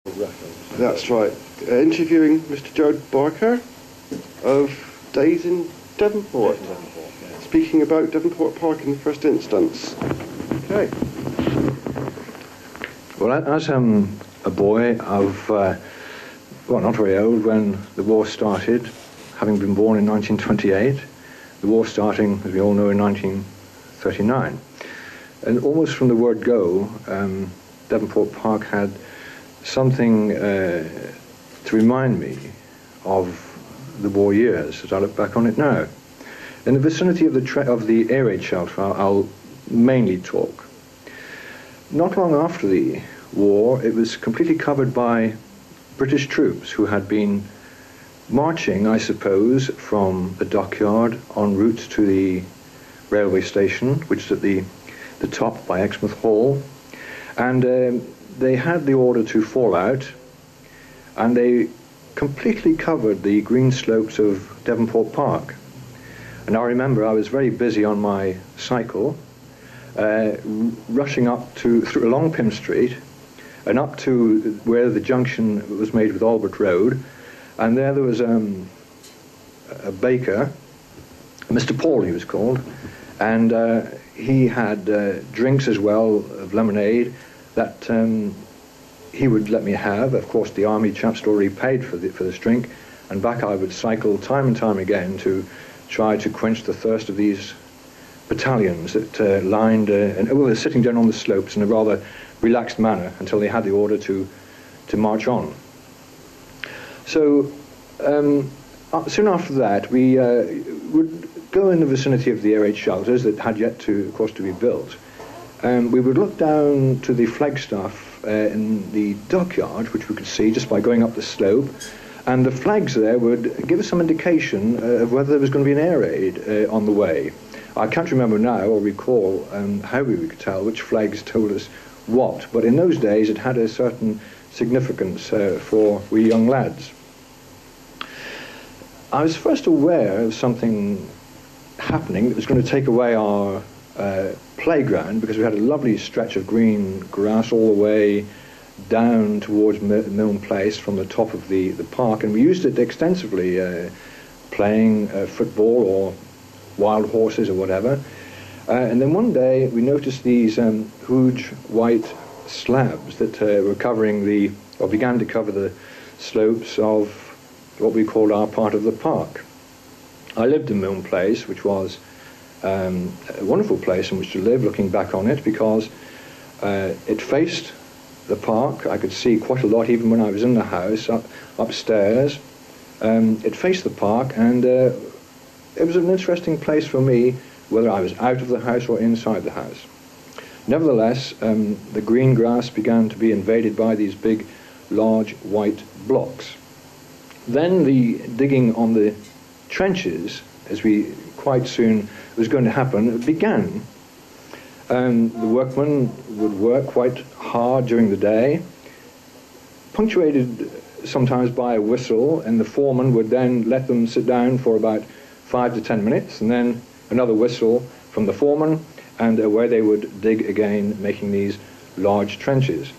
That's right. Interviewing Mr. Gerald Barker of Days in Devonport. Speaking about Devonport Park in the first instance. Okay. Well, as a boy of, well, not very old when the war started, having been born in 1928, the war starting, as we all know, in 1939. And almost from the word go, Devonport Park had something to remind me of the war years as I look back on it now. In the vicinity of the air raid shelter, I'll mainly talk. Not long after the war, it was completely covered by British troops who had been marching, I suppose, from the dockyard en route to the railway station, which is at the top by Exmouth Hall. And they had the order to fall out, and they completely covered the green slopes of Devonport Park. And I remember I was very busy on my cycle, rushing up along Pym Street and up to where the junction was made with Albert Road, and there was a baker, Mr. Paul he was called, and he had drinks as well of lemonade that he would let me have. Of course, the army chaps had already paid for this drink, and back I would cycle time and time again to try to quench the thirst of these battalions that lined, and well, they're sitting down on the slopes in a rather relaxed manner until they had the order to march on. So soon after that, we would go in the vicinity of the air raid shelters that had yet to, of course, to be built. We would look down to the flagstaff in the dockyard, which we could see just by going up the slope, and the flags there would give us some indication of whether there was going to be an air raid on the way. I can't remember now or recall how we could tell which flags told us what, but in those days it had a certain significance for we young lads. I was first aware of something happening that was going to take away our playground, because we had a lovely stretch of green grass all the way down towards Milne Place from the top of the park, and we used it extensively, playing football or wild horses or whatever. And then one day we noticed these huge white slabs that were covering or began to cover the slopes of what we called our part of the park. I lived in Milne Place, which was a wonderful place in which to live, looking back on it, because it faced the park. I could see quite a lot even when I was in the house, upstairs. It faced the park, and it was an interesting place for me, whether I was out of the house or inside the house. Nevertheless, the green grass began to be invaded by these big, large white blocks. Then the digging on the trenches, as we quite soon was going to happen, began. The workmen would work quite hard during the day, punctuated sometimes by a whistle, and the foreman would then let them sit down for about 5 to 10 minutes, and then another whistle from the foreman, and where they would dig again, making these large trenches.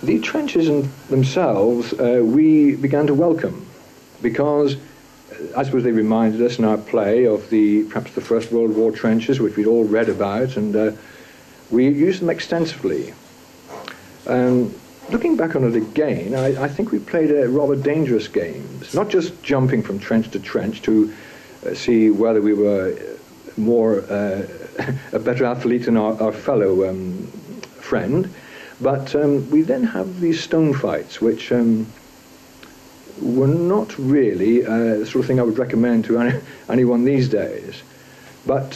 The trenches themselves we began to welcome, because I suppose they reminded us in our play of perhaps the First World War trenches, which we'd all read about, and we used them extensively. Looking back on it again, I think we played rather dangerous games, not just jumping from trench to trench to see whether we were more a better athlete than our fellow friend, but we then have these stone fights, which were not really the sort of thing I would recommend to anyone these days. But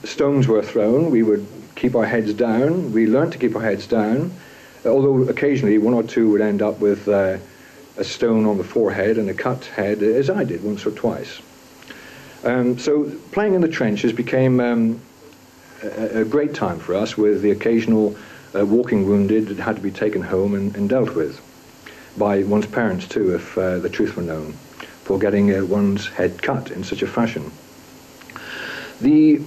stones were thrown. We would keep our heads down. We learnt to keep our heads down, although occasionally one or two would end up with a stone on the forehead and a cut head, as I did once or twice. So playing in the trenches became a great time for us, with the occasional walking wounded that had to be taken home and dealt with by one's parents too, if the truth were known, for getting one's head cut in such a fashion. The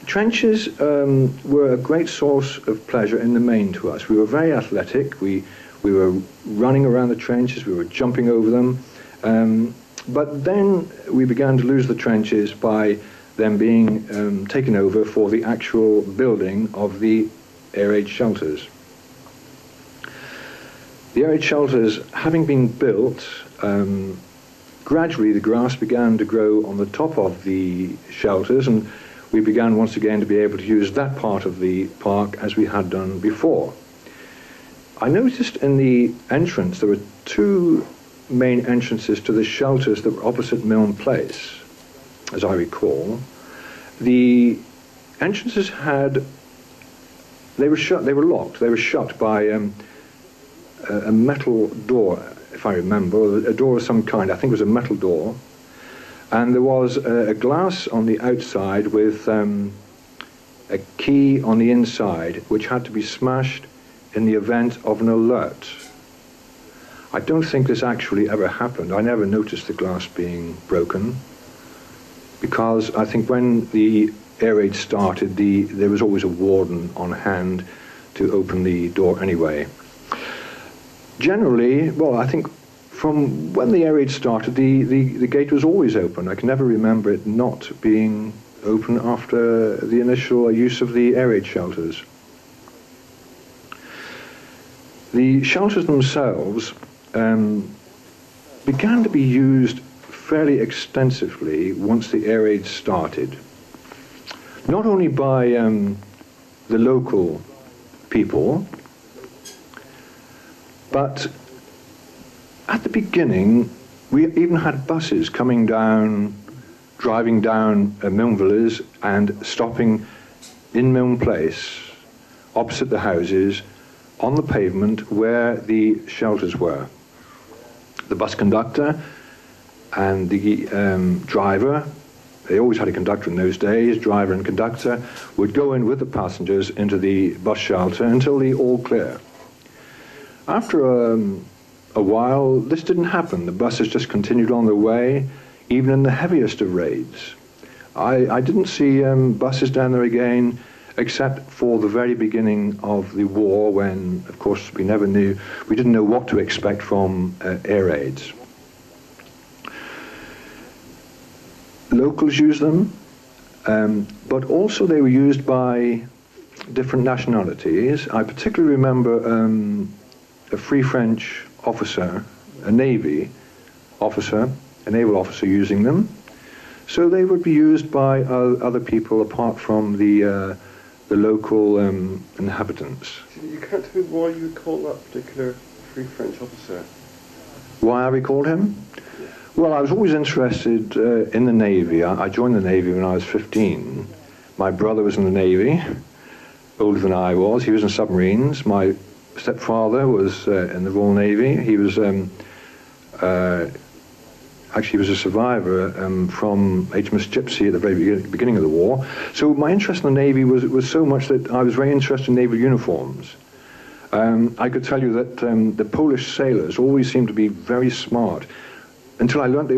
Trenches were a great source of pleasure in the main to us. We were very athletic. We were running around the trenches. We were jumping over them. But then we began to lose the trenches by them being taken over for the actual building of the air raid shelters. The air raid shelters, having been built, gradually the grass began to grow on the top of the shelters, and we began once again to be able to use that part of the park as we had done before. I noticed in the entrance there were two main entrances to the shelters that were opposite Milne Place, as I recall. The entrances they were locked, they were shut by a metal door, if I remember, a door of some kind. I think it was a metal door. And there was a glass on the outside with a key on the inside, which had to be smashed in the event of an alert. I don't think this actually ever happened. I never noticed the glass being broken, because I think when the air raid started, there was always a warden on hand to open the door anyway. Generally, well, I think from when the air raid started, the gate was always open. I can never remember it not being open after the initial use of the air raid shelters. The shelters themselves began to be used fairly extensively once the air raid started. Not only by the local people, but at the beginning, we even had buses coming down, driving down Milne Villas and stopping in Milne Place, opposite the houses, on the pavement where the shelters were. The bus conductor and the driver, they always had a conductor in those days, driver and conductor, would go in with the passengers into the bus shelter until the all clear. After a while, this didn't happen. The buses just continued on their way, even in the heaviest of raids. I didn't see buses down there again, except for the very beginning of the war, when, of course, we didn't know what to expect from air raids. Locals used them, but also they were used by different nationalities. I particularly remember a Free French officer, a naval officer using them. So they would be used by other people apart from the local inhabitants. You can't tell me why you would call that particular Free French officer? Why I recalled him? Well, I was always interested in the Navy. I joined the Navy when I was 15. My brother was in the Navy, older than I was. He was in submarines. My stepfather was in the Royal Navy. He was actually he was a survivor from HMS Gypsy at the very beginning of the war. So my interest in the Navy was so much that I was very interested in naval uniforms. I could tell you that the Polish sailors always seemed to be very smart, until I learned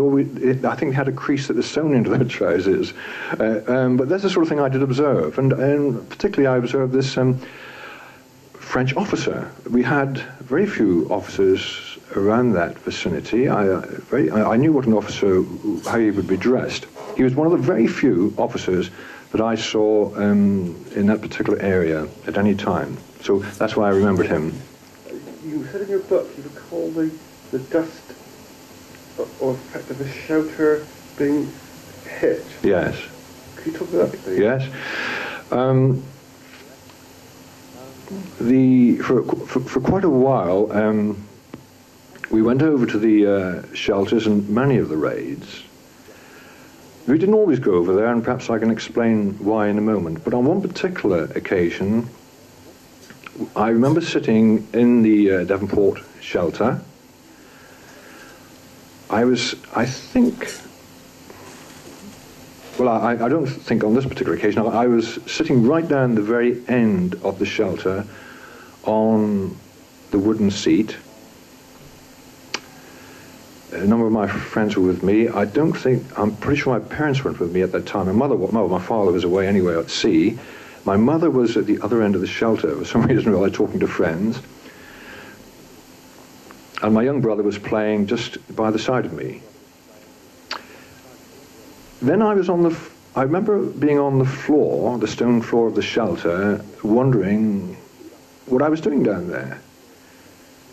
I think they had a crease that was sewn into their trousers. But that's the sort of thing I did observe, and particularly I observed this French officer. We had very few officers around that vicinity. I knew what an officer, how he would be dressed. He was one of the very few officers that I saw in that particular area at any time. So that's why I remembered him. You said in your book you recall the dust or effect of a shelter being hit. Yes. Could you talk about that, please? Yes. For quite a while, we went over to the shelters and many of the raids. We didn't always go over there, and perhaps I can explain why in a moment. But on one particular occasion, I remember sitting in the Devonport Shelter. I don't think on this particular occasion. I was sitting right down the very end of the shelter on the wooden seat. a number of my friends were with me. I'm pretty sure my parents weren't with me at that time. My father was away anyway at sea. My mother was at the other end of the shelter for some reason, while talking to friends. And my young brother was playing just by the side of me. Then I remember being on the floor, the stone floor of the shelter, wondering what I was doing down there.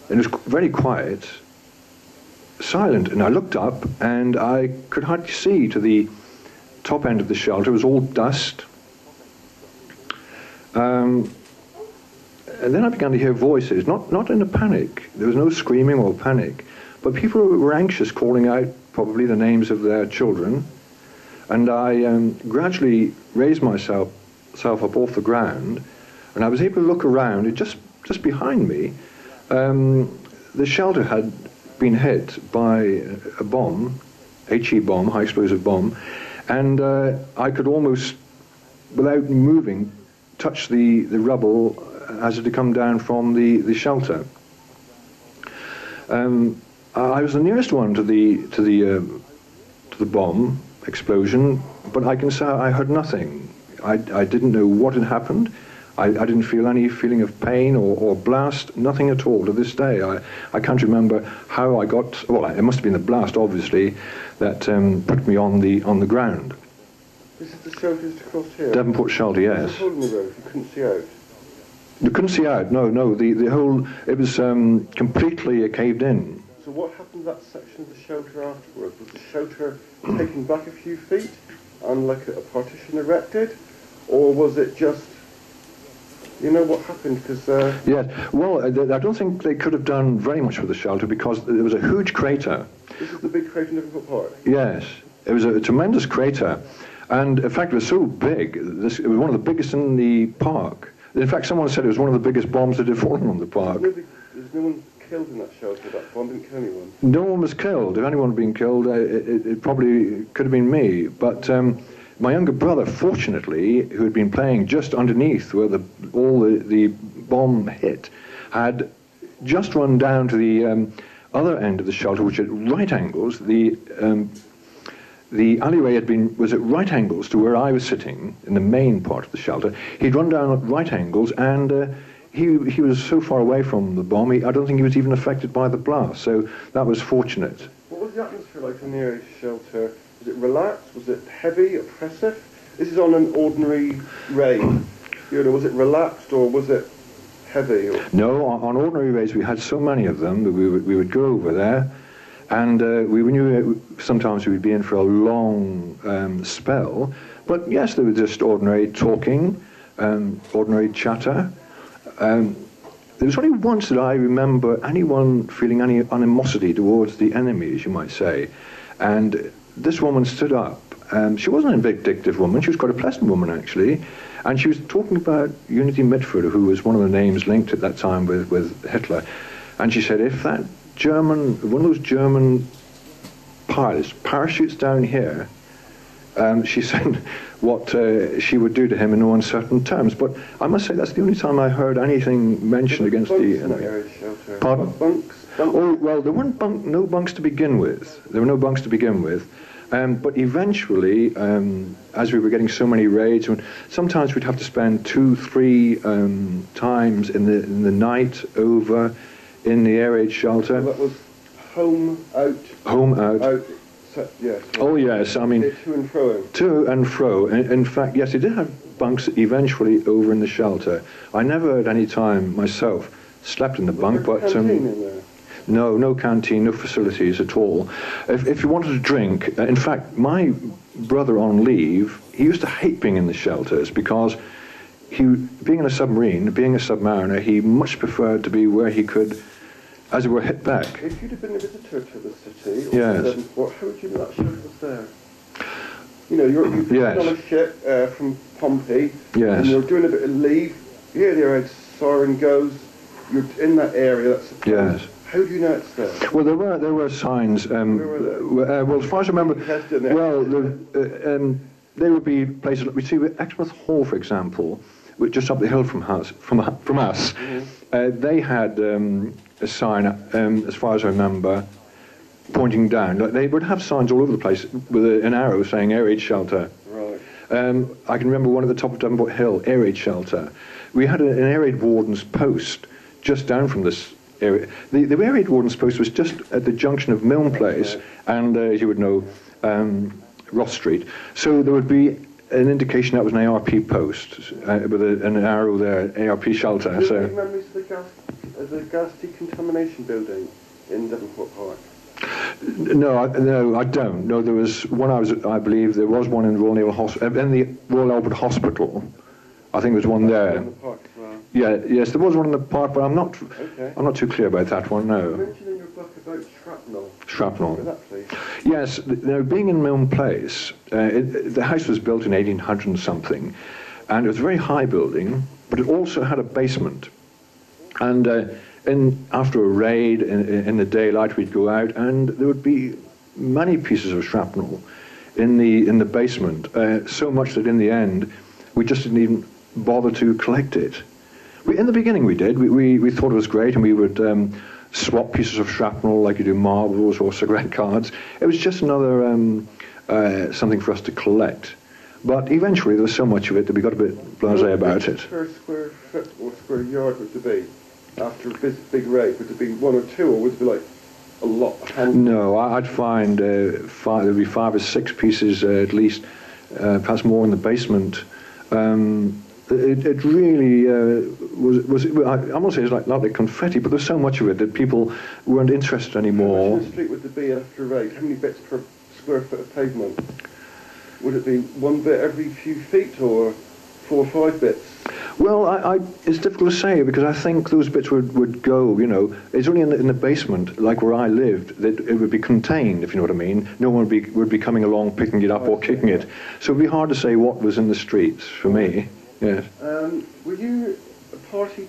And it was very quiet, silent, and I looked up and I could hardly see to the top end of the shelter. It was all dust. And then I began to hear voices, not in a panic. There was no screaming or panic, but people were anxious, calling out probably the names of their children. And I gradually raised myself up off the ground, and I was able to look around. And just behind me, the shelter had been hit by a bomb, HE bomb, high explosive bomb, and I could almost, without moving, touch the rubble as it had come down from the shelter. I was the nearest one to the bomb explosion, but I can say I heard nothing. I didn't know what had happened. I didn't feel any feeling of pain or blast, nothing at all to this day. I can't remember how I got, well, it must have been the blast, obviously, that put me on the ground. This is the shelter just across here? Devonport Shelter, yes. There's a hole in the roof, you couldn't see out? You couldn't see out, no, the whole, it was completely caved in. So what happened to that section of the shelter afterwards? Was the shelter taken back a few feet and like a partition erected? Or was it just, you know what happened? Because yes, well, I don't think they could have done very much with the shelter because there was a huge crater. This is the big crater in Devonport Park? Yes, it was a tremendous crater. And in fact, it was so big, it was one of the biggest in the park. In fact, someone said it was one of the biggest bombs that had fallen on the park. There's no one killed in that shelter. That bomb didn't kill anyone. No one was killed. If anyone had been killed, it probably could have been me. But my younger brother, fortunately, who had been playing just underneath where all the bomb hit, had just run down to the other end of the shelter, which at right angles. The alleyway was at right angles to where I was sitting in the main part of the shelter. He'd run down at right angles, and he was so far away from the bomb, I don't think he was even affected by the blast, so that was fortunate. What was the atmosphere like in the area shelter? Was it relaxed? Was it heavy, oppressive? This is on an ordinary raid. You know, was it relaxed or was it heavy? Or? No, on ordinary raids we had so many of them that we would go over there, and we knew sometimes we would be in for a long spell. But yes, there was just ordinary talking, ordinary chatter. There was only once that I remember anyone feeling any animosity towards the enemy, as you might say. And this woman stood up. She wasn't a vindictive woman. She was quite a pleasant woman, actually. And she was talking about Unity Mitford, who was one of the names linked at that time with Hitler. And she said, if that one of those German pilots parachutes down here, she said what she would do to him in no uncertain terms. But I must say that's the only time I heard anything mentioned against the enemy. Pardon? Bunks? Oh, well, there weren't no bunks to begin with. There were no bunks to begin with. But eventually, as we were getting so many raids, sometimes we'd have to spend 2-3 times in the night over in the air raid shelter. So that was home, out. Home, out. Yes. Oh yes, I mean to and fro. To and fro. In fact, yes, it did have bunks eventually over in the shelter. I never at any time myself slept in the bunk, but canteen in there? No canteen, no facilities at all. If you wanted to drink, in fact, my brother on leave, he used to hate being in the shelters because being in a submarine, being a submariner, he much preferred to be where he could, as it were, hit back. If you'd have been a visitor to the city, yes. How would you know that shelter was there? You know, you've been on a ship from Pompey, yes. And you're doing a bit of leave, you hear the air siren goes, you're in that area, that's supposed. Yes. How do you know it's there? Well, there were signs. Where were they? Well, as far as I remember, well, they would be places. We see with Exmouth Hall, for example, just up the hill from us. Mm-hmm. They had a sign, as far as I remember, pointing down. Like, they would have signs all over the place with an arrow saying air raid shelter. Right. I can remember one at the top of Devonport Hill, air raid shelter. We had an air raid warden's post just down from this area. The air raid warden's post was just at the junction of Milne Place and, as you would know, Ross Street. So there would be an indication that was an ARP post with an arrow there, ARP shelter. Do you So. have any memories of the gas decontamination building in Devonport Park? No, I don't. No, there was one. I believe there was one in Royal Naval in the Royal Albert Hospital. I think there was one there. In the park as well. Yeah, yes, there was one in the park, but I'm not. Okay. I'm not too clear about that one. You No. mentioned in your book about shrapnel. Shrapnel. Remember that, please? Yes, being in Milne Place, the house was built in 1800 and something, and it was a very high building, but it also had a basement. And after a raid in the daylight, we'd go out, and there would be many pieces of shrapnel in the basement. So much that in the end, we just didn't even bother to collect it. In the beginning, we did. We thought it was great, and we would swap pieces of shrapnel like you do marbles or cigarette cards. It was just another something for us to collect. But eventually, there was so much of it that we got a bit blasé about it. Per square foot or square yard would it be? After a big raid, would it be one or two, or would it be like a lot? No, I'd find there'd be 5 or 6 pieces at least, perhaps more in the basement. It really was. I must say it's like confetti, but there's so much of it that people weren't interested anymore. How much of the street would there be after a raid? How many bits per square foot of pavement? Would it be one bit every few feet, or 4 or 5 bits? Well, it's difficult to say because I think those bits would go, you know, it's only in the basement, like where I lived, that it would be contained, if you know what I mean. No one would be coming along, picking it up or kicking it. So it would be hard to say what was in the streets for me, yes. Were you a party,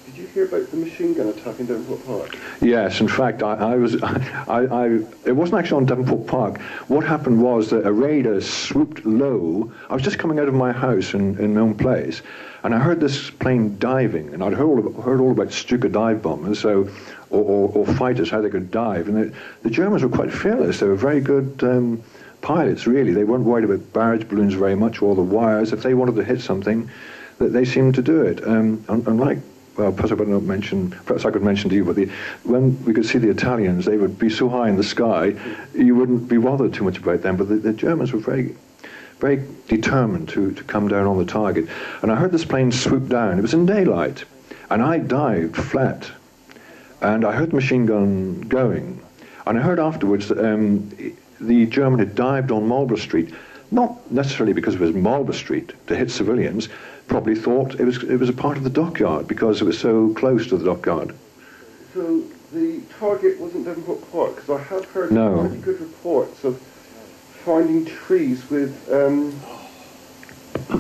did you hear about the machine gun attack in Devonport Park? Yes, in fact, it wasn't actually on Devonport Park. What happened was that a raider swooped low. I was just coming out of my house in Milne Place, and I heard this plane diving, and I'd heard all about Stuka dive bombers, so, or fighters, how they could dive. And the Germans were quite fearless. They were very good pilots, really. They weren't worried about barrage balloons very much, or the wires. If they wanted to hit something, that they seemed to do it. Unlike, well, perhaps I could mention to you, but when we could see the Italians, they would be so high in the sky, you wouldn't be bothered too much about them. But the Germans were very, very determined to come down on the target. And I heard this plane swoop down. It was in daylight, and I dived flat, and I heard the machine gun going, and I heard afterwards that the German had dived on Marlborough Street, not necessarily because it was Marlborough Street to hit civilians. Probably thought it was a part of the dockyard because it was so close to the dockyard. So the target wasn't Devonport Park, because I have heard pretty good reports of finding trees with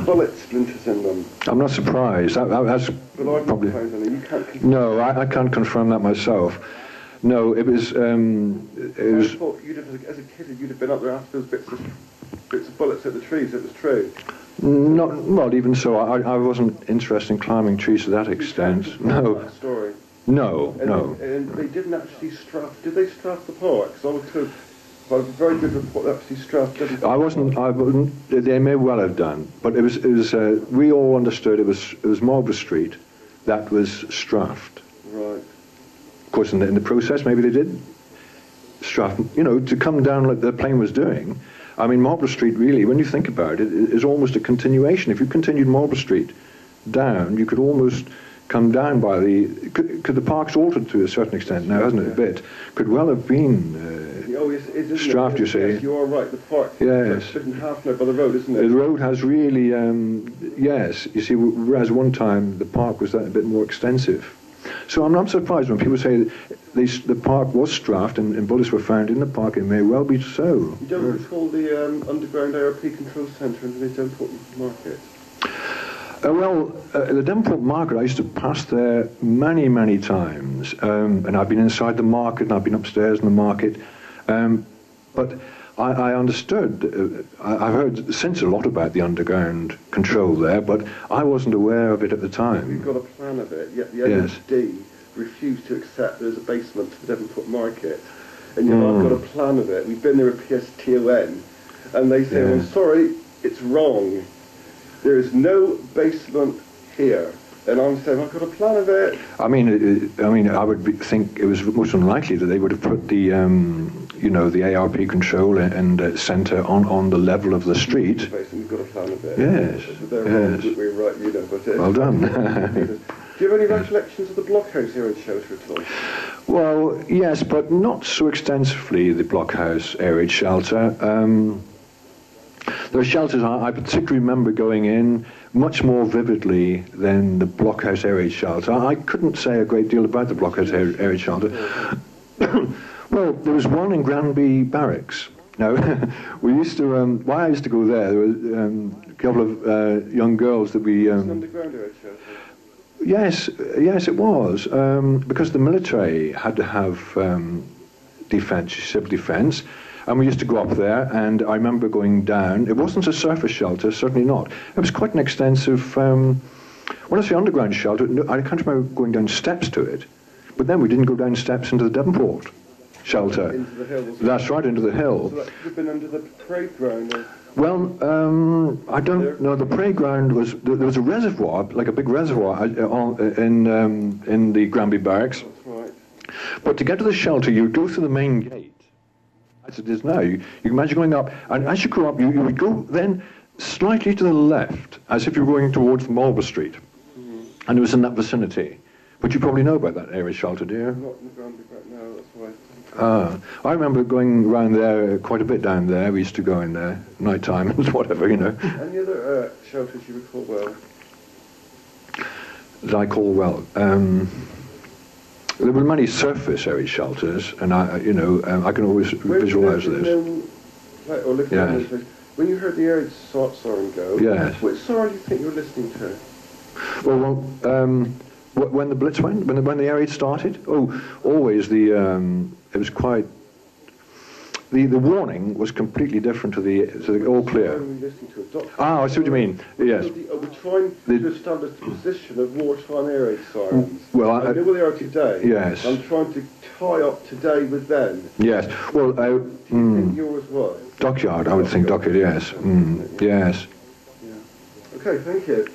bullet splinters in them. I'm not surprised. That's probably. You can't No, I can't confirm that myself. No, it was. I thought you'd have, as a kid, you'd have been up there after those bits of bullets at the trees. It was true. Not even so. I wasn't interested in climbing trees to that extent. No. Story. No. And they didn't actually straff. Did they straff the park? Because I was told by a very good report that actually straffed. I wasn't. They may well have done, but it was. We all understood it was Marlborough Street that was straffed. Right. Of course, in the process, maybe they did straff. You know, to come down like the plane was doing. I mean, Marlborough Street, really, when you think about it, is almost a continuation. If you continued Marlborough Street down, you could almost come down by the... Could the park's altered to a certain extent now, hasn't it, a bit? Could well have been straffed, you see. Yes, you are right, the park is split in half now by the road, isn't it? The road has really... yes, you see, whereas one time the park was a bit more extensive. So I'm not surprised when people say the park was straffed and bullets were found in the park. It may well be so. You don't recall the underground ARP control centre in the Devonport Market? The Devonport Market, I used to pass there many, many times. And I've been inside the market and I've been upstairs in the market. But I understood, I've heard since a lot about the underground control there, but I wasn't aware of it at the time. We've got a plan of it, yet the ND refused to accept there's a basement to the Devonport Market. and I've got a plan of it. We've been there with PSTON, and they say, "I'm sorry, it's wrong. There is no basement here." And I'm saying, "I've got a plan of it." I mean, I would think it was most unlikely that they would have put the, the ARP control and centre on the level of the street. Basically, we've got a plan of it. Yes. Yes. We're right, but well done. Do you have any recollections of the Blockhouse here in Shelter at all? Well, yes, but not so extensively, the Blockhouse air raid shelter. There are shelters I particularly remember going in much more vividly than the Blockhouse air raid shelter. I couldn't say a great deal about the Blockhouse air raid shelter. Well, there was one in Granby Barracks. No, we used to, why I used to go there were a couple of young girls that we... It's an underground air raid shelter. Yes, it was, because the military had to have defence, civil defence, and we used to go up there, and I remember going down. It wasn't a surface shelter, certainly not. It was quite an extensive, when I say underground shelter, no, I can't remember going down steps to it, but then we didn't go down steps into the Devonport Shelter. Into the hill, That's right, into the hill. So that could have been under the parade ground, or... Well, I don't know. The parade ground was there was a reservoir, like a big reservoir, in the Granby Barracks. That's right. But to get to the shelter, you go through the main gate, as it is now. You can imagine going up, and as you go up, you would go then slightly to the left, as if you were going towards Marlborough Street, and it was in that vicinity. But you probably know about that area shelter, do you? Not in the Granby Barracks, no, that's why. I remember going around there quite a bit down there. We used to go in there, night time and whatever, Any other shelters you recall well? That I call well. There were many surface area shelters, and I can always visualise this. Yes. When you heard the air siren go, yes. Which siren do you think you were listening to? Well, when the blitz went, when the air raid started, always it was quite. The warning was completely different to the all clear. I see what you mean. Yes. We're trying to establish the position of wartime air raid sirens. Well, I know where they are today. Yes. I'm trying to tie up today with them. Yes. Well, do you think yours was? Dockyard. I would think dockyard. Yes. Yes. Yeah. Okay. Thank you.